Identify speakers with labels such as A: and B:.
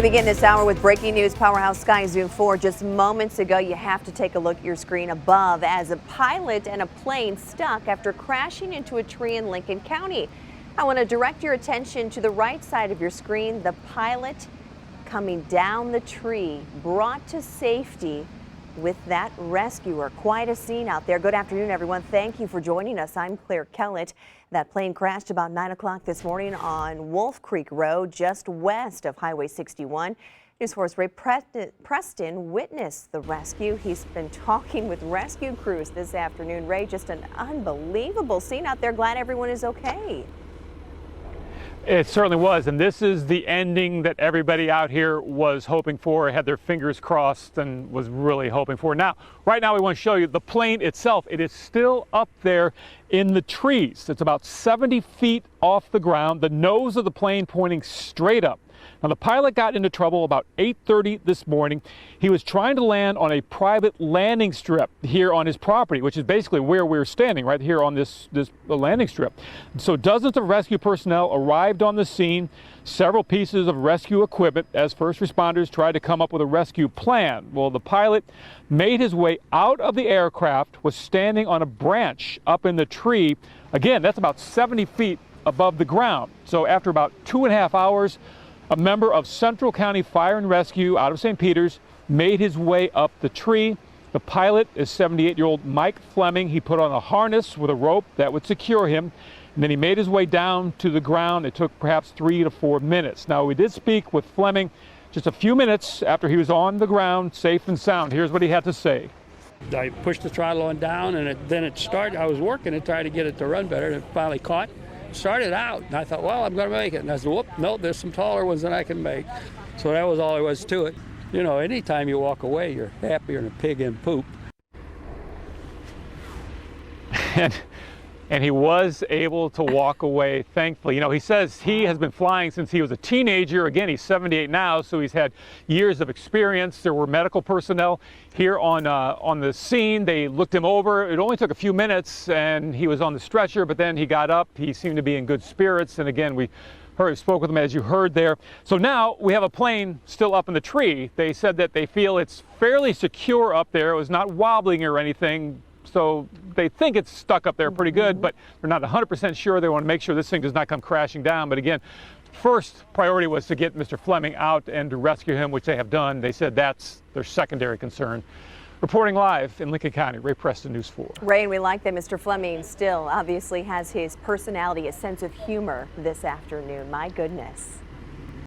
A: To begin this hour with breaking news, Powerhouse Sky Zoom 4. Just moments ago, you have to take a look at your screen above as a pilot and a plane stuck after crashing into a tree in Lincoln County. I want to direct your attention to the right side of your screen. The pilot coming down the tree, brought to safety with that rescuer. Quite a scene out there. Good afternoon, everyone. Thank you for joining us. I'm Claire Kellett. That plane crashed about 9 o'clock this morning on Wolf Creek Road, just west of Highway 61. News 4's Ray Preston witnessed the rescue. He's been talking with rescue crews this afternoon. Ray, just an unbelievable scene out there. Glad everyone is okay.
B: It certainly was, and this is the ending that everybody out here was hoping for, had their fingers crossed, and was really hoping for. Now, right now we want to show you the plane itself. It is still up there in the trees. It's about 70 feet off the ground, the nose of the plane pointing straight up. Now, the pilot got into trouble about 8:30 this morning. He was trying to land on a private landing strip here on his property, which is basically where we're standing, right here on this landing strip. So dozens of rescue personnel arrived on the scene, several pieces of rescue equipment as first responders tried to come up with a rescue plan. Well, the pilot made his way out of the aircraft, was standing on a branch up in the tree. Again, that's about 70 feet above the ground. So after about 2.5 hours, a member of Central County Fire and Rescue out of St. Peters made his way up the tree. The pilot is 78-year-old Mike Fleming. He put on a harness with a rope that would secure him, and then he made his way down to the ground. It took perhaps 3 to 4 minutes. Now, we did speak with Fleming just a few minutes after he was on the ground, safe and sound. Here's what he had to say.
C: I pushed the throttle on down, and then it started. I was working to try to get it to run better, and it finally caught. Started out, and I thought, well, I'm going to make it. And I said, whoop, no, there's some taller ones than I can make. So that was all there was to it. You know, anytime you walk away, you're happier than a pig in poop.
B: And he was able to walk away, thankfully. You know, he says he has been flying since he was a teenager. Again, he's 78 now, so he's had years of experience. There were medical personnel here on the scene. They looked him over. It only took a few minutes, and he was on the stretcher, but then he got up. He seemed to be in good spirits, and again, we spoke with him as you heard there. So now we have a plane still up in the tree. They said that they feel it's fairly secure up there. It was not wobbling or anything. So they think it's stuck up there pretty good, but they're not 100% sure. They want to make sure this thing does not come crashing down. But again, first priority was to get Mr. Fleming out and to rescue him, which they have done. They said that's their secondary concern. Reporting live in Lincoln County, Ray Preston, News 4.
A: Ray, and we like that Mr. Fleming still obviously has his personality, a sense of humor this afternoon. My goodness.